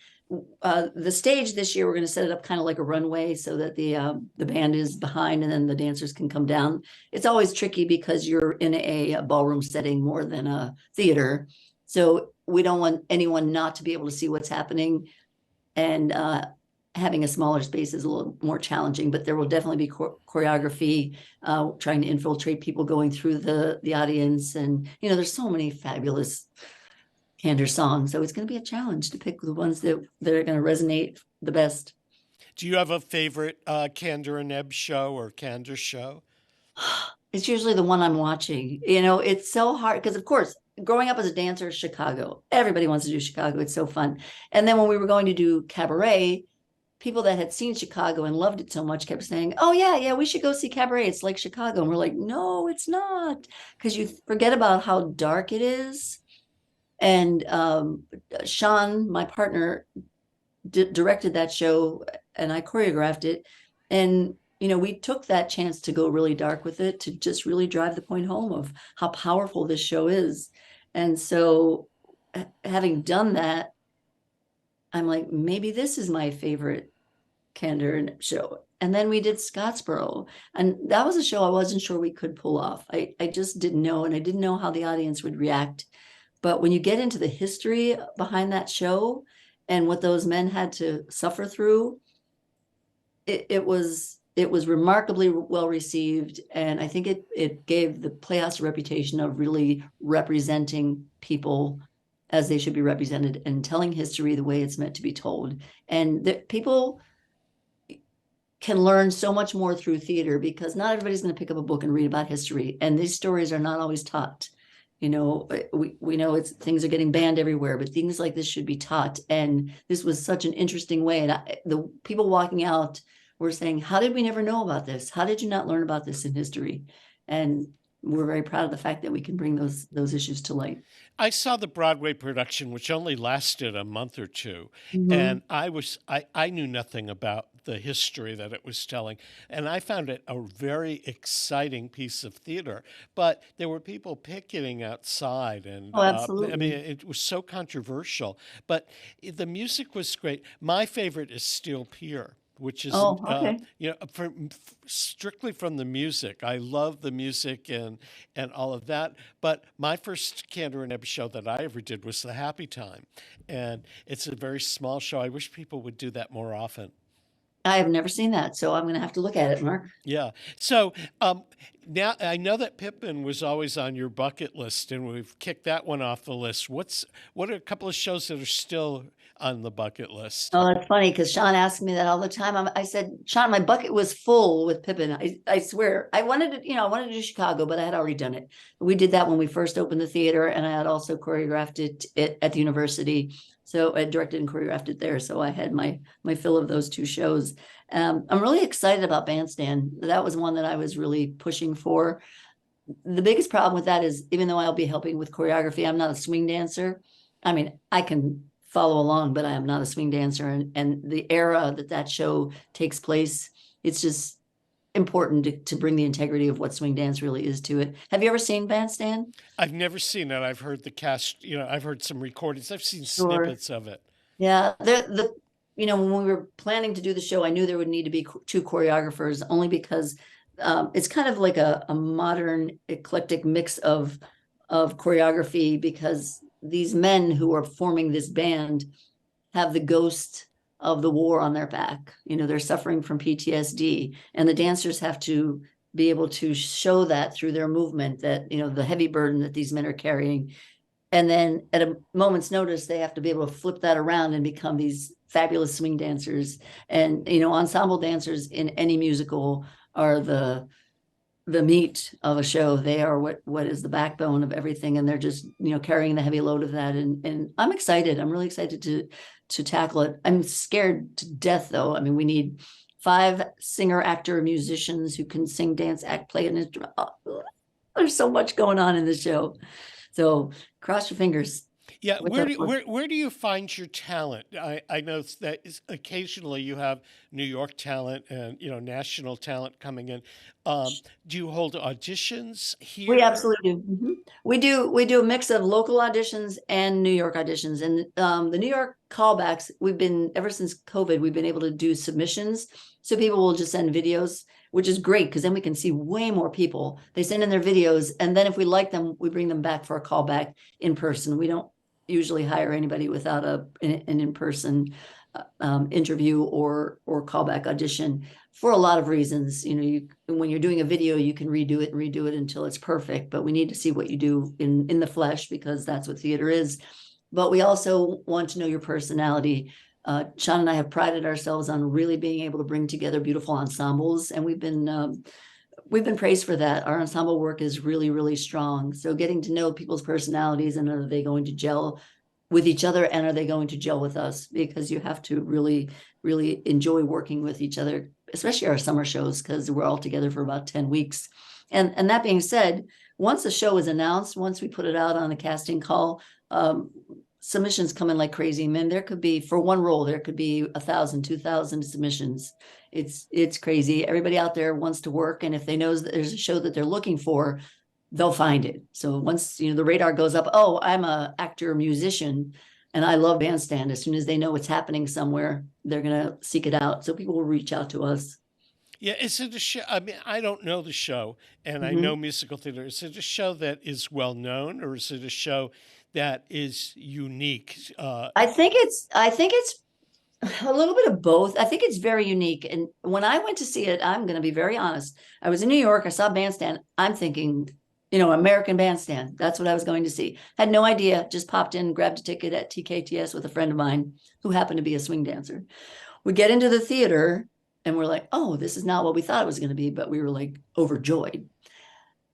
J: The stage this year, we're going to set it up kind of like a runway so that the band is behind and then the dancers can come down. It's always tricky because you're in a ballroom setting more than a theater. So we don't want anyone not to be able to see what's happening. And having a smaller space is a little more challenging, but there will definitely be choreography, trying to infiltrate people going through the audience. And, you know, there's so many fabulous Kander songs. So it's going to be a challenge to pick the ones that are going to resonate the best.
A: Do you have a favorite Kander and Ebb show or Kander show?
J: It's usually the one I'm watching. You know, it's so hard because, of course, growing up as a dancer, Chicago, everybody wants to do Chicago. It's so fun. And then when we were going to do Cabaret, people that had seen Chicago and loved it so much kept saying, oh, yeah, we should go see Cabaret. It's like Chicago. And we're like, no, it's not. Because you forget about how dark it is. And Sean, my partner, directed that show, and I choreographed it. And, you know, we took that chance to go really dark with it, to just really drive the point home of how powerful this show is. And so having done that, I'm like, maybe this is my favorite candor show. And then we did Scottsboro, and that was a show I wasn't sure we could pull off. I just didn't know, and I didn't know how the audience would react. But when you get into the history behind that show and what those men had to suffer through, it was remarkably well received. And I think it gave the Playhouse a reputation of really representing people as they should be represented and telling history the way it's meant to be told. And people can learn so much more through theater, because not everybody's going to pick up a book and read about history. And these stories are not always taught. We know things are getting banned everywhere, but things like this should be taught. And this was such an interesting way. And the people walking out were saying, how did we never know about this? How did you not learn about this in history? And we're very proud of the fact that we can bring those issues to light.
A: I saw the Broadway production, which only lasted a month or two,
J: Mhm.
A: and I knew nothing about the history that it was telling, and I found it a very exciting piece of theater. But there were people picketing outside, and
J: Oh, absolutely.
A: it was so controversial. But the music was great. My favorite is Steel Pier, which is
J: Okay.
A: strictly from the music. I love the music and all of that. But my first Candor and Ebby show that I ever did was The Happy Time, and it's a very small show. I wish people would do that more often.
J: I have never seen that, so I'm going to have to look at it, Mark.
A: Yeah. So now I know that Pippin was always on your bucket list, and we've kicked that one off the list. What are a couple of shows that are still on the bucket list?
J: Oh, that's funny, because Sean asks me that all the time. I said, Sean, my bucket was full with Pippin. I swear. I wanted to do Chicago, but I had already done it. We did that when we first opened the theater, and I had also choreographed it at the university. So I directed and choreographed it there. So I had my fill of those two shows. I'm really excited about Bandstand. That was one that I was really pushing for. The biggest problem with that is, even though I'll be helping with choreography, I'm not a swing dancer. I mean, I can follow along, but I am not a swing dancer. And the era that show takes place, it's just important to bring the integrity of what swing dance really is to it. Have you ever seen Bandstand?
A: I've never seen it. I've heard the cast, I've heard some recordings. I've seen
J: Sure.
A: snippets of it.
J: Yeah, when we were planning to do the show, I knew there would need to be two choreographers, only because it's kind of like a modern eclectic mix of choreography, because these men who are forming this band have the ghost of the war on their back. They're suffering from PTSD, and the dancers have to be able to show that through their movement, that, the heavy burden that these men are carrying. And then at a moment's notice, they have to be able to flip that around and become these fabulous swing dancers. And, ensemble dancers in any musical are the meat of a show. They are what is the backbone of everything. And they're just, carrying the heavy load of that. And I'm excited. I'm really excited to tackle it. I'm scared to death, though. I mean, we need 5 singer, actor, musicians who can sing, dance, act, play an instrument. There's so much going on in the show. So cross your fingers.
A: Yeah, where do you find your talent? I know that occasionally you have New York talent and national talent coming in. Do you hold auditions here?
J: We absolutely do. Mm-hmm. We do a mix of local auditions and New York auditions. And the New York callbacks, ever since COVID, we've been able to do submissions. So people will just send videos, which is great, because then we can see way more people. They send in their videos, and then if we like them, we bring them back for a callback in person. We don't usually hire anybody without an in-person interview or callback audition, for a lot of reasons. When you're doing a video, you can redo it until it's perfect, but we need to see what you do in the flesh, because that's what theater is. But we also want to know your personality. Sean and I have prided ourselves on really being able to bring together beautiful ensembles, and we've been praised for that. Our ensemble work is really, really strong. So getting to know people's personalities, and are they going to gel with each other, and are they going to gel with us? Because you have to really, really enjoy working with each other, especially our summer shows, because we're all together for about 10 weeks. And that being said, once a show is announced, once we put it out on a casting call, submissions come in like crazy. Man, there could be, for one role, there could be 1,000, 2,000 submissions. It's crazy. Everybody out there wants to work. And if they know that there's a show that they're looking for, they'll find it. So once, the radar goes up, oh, I'm a actor, musician, and I love bandstand. As soon as they know what's happening somewhere, they're going to seek it out. So people will reach out to us.
A: Yeah, is it a show? I mean, I don't know the show, and I know musical theater. Is it a show that is well known, or is it a show that is unique?
J: I think it's a little bit of both. I think it's very unique. And when I went to see it, I'm going to be very honest. I was in New York. I saw Bandstand. I'm thinking, American Bandstand. That's what I was going to see. Had no idea. Just popped in, grabbed a ticket at TKTS with a friend of mine who happened to be a swing dancer. We get into the theater and we're like, oh, this is not what we thought it was going to be, but we were like overjoyed.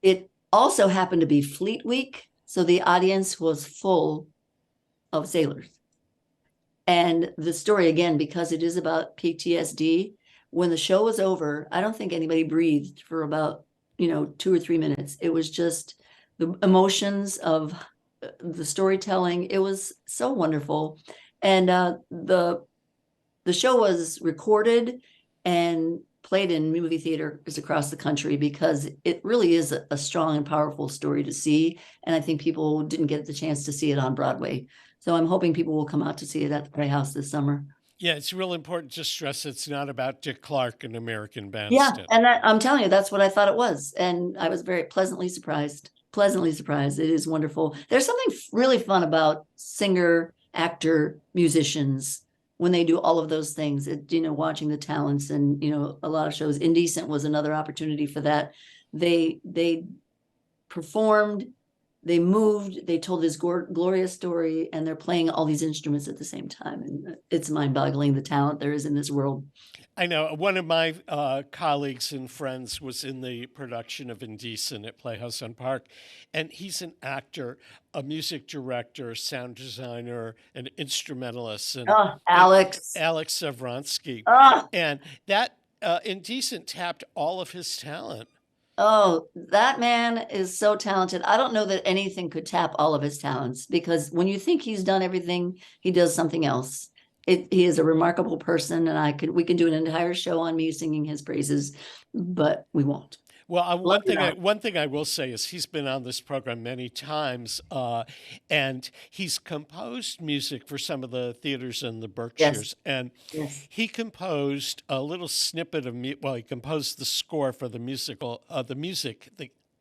J: It also happened to be Fleet Week. So the audience was full of sailors. And the story, again, because it is about PTSD, when the show was over, I don't think anybody breathed for about, 2 or 3 minutes. It was just the emotions of the storytelling. It was so wonderful. And the show was recorded and played in movie theaters across the country because it really is a strong and powerful story to see. And I think people didn't get the chance to see it on Broadway. So I'm hoping people will come out to see it at the Playhouse this summer.
A: Yeah, it's real important to stress it's not about Dick Clark and American
J: Yeah,
A: Bandstand.
J: and I'm telling you, that's what I thought it was. And I was very pleasantly surprised. It is wonderful. There's something really fun about singer, actor, musicians when they do all of those things, watching the talents and, a lot of shows. Indecent was another opportunity for that. They performed, they moved, they told this glorious story, and they're playing all these instruments at the same time. And it's mind-boggling the talent there is in this world.
A: I know one of my colleagues and friends was in the production of Indecent at Playhouse on Park, and he's an actor, a music director, sound designer, an instrumentalist. And
J: Alex
A: Savronsky. And that Indecent tapped all of his talent.
J: Oh, that man is so talented. I don't know that anything could tap all of his talents, because when you think he's done everything, he does something else. He is a remarkable person, and we can do an entire show on me singing his praises, but we won't.
A: Well, one thing I will say is he's been on this program many times, and he's composed music for some of the theaters in the Berkshires.
J: Yes.
A: And he composed a little snippet of he composed the score for the musical,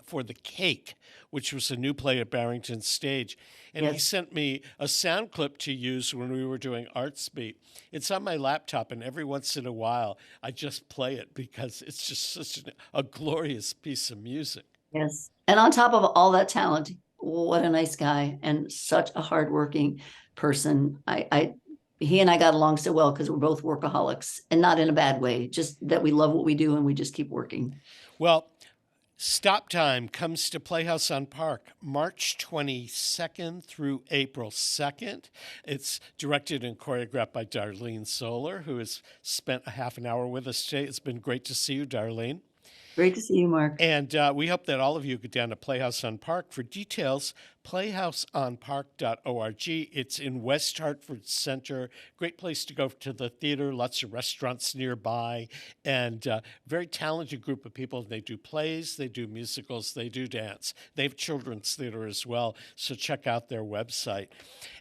A: for The Cake, which was a new play at Barrington Stage. And he sent me a sound clip to use when we were doing Artsbeat. It's on my laptop, and every once in a while, I just play it because it's just such a glorious piece of music.
J: Yes. And on top of all that talent, what a nice guy and such a hardworking person. He and I got along so well because we're both workaholics, and not in a bad way, just that we love what we do and we just keep working.
A: Well, StopTime comes to Playhouse on Park March 22nd through April 2nd. It's directed and choreographed by Darlene Zoller, who has spent a half an hour with us today. It's been great to see you, Darlene.
J: Great to see you, Mark.
A: And we hope that all of you go down to Playhouse on Park. For details, playhouseonpark.org. It's in West Hartford Center. Great place to go to the theater, lots of restaurants nearby, and very talented group of people. They do plays, they do musicals, they do dance. They have children's theater as well, so check out their website.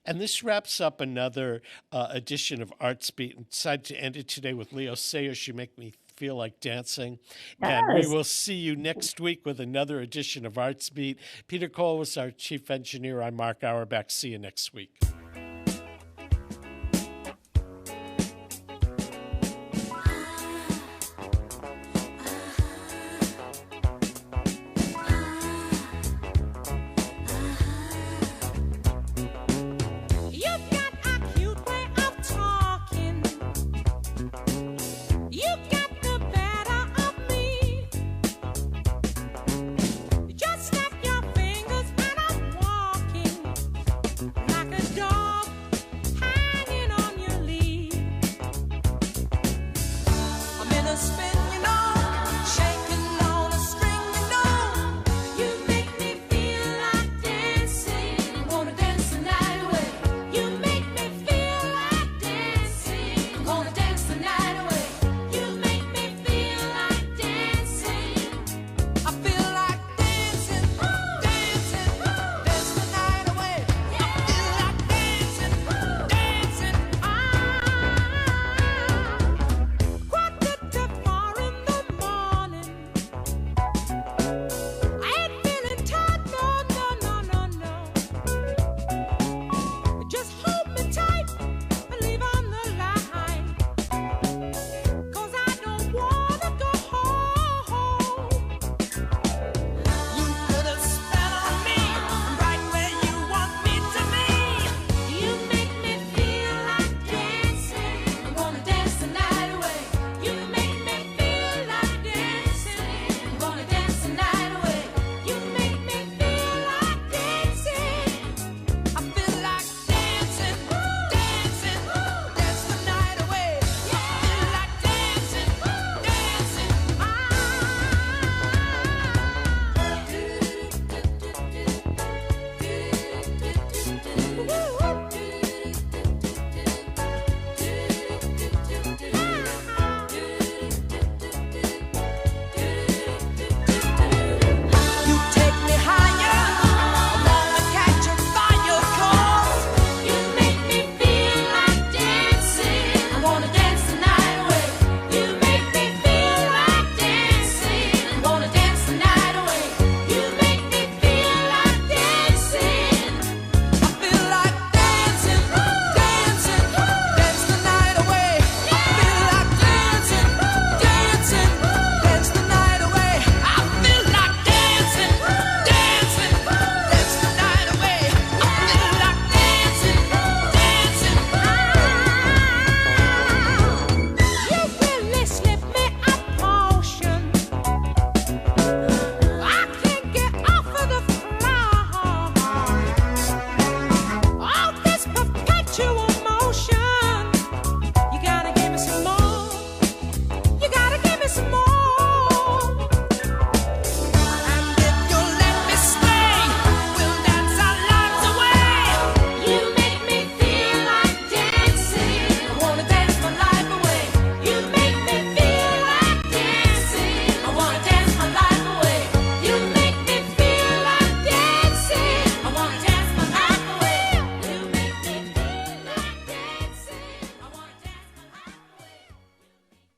A: And this wraps up another edition of Artsbeat. And decided to end it today with Leo Sayers. You make me feel like dancing.
J: Yes.
A: And we will see you next week with another edition of Artsbeat. Peter Cole was our chief engineer. I'm Mark Auerbach. See you next week.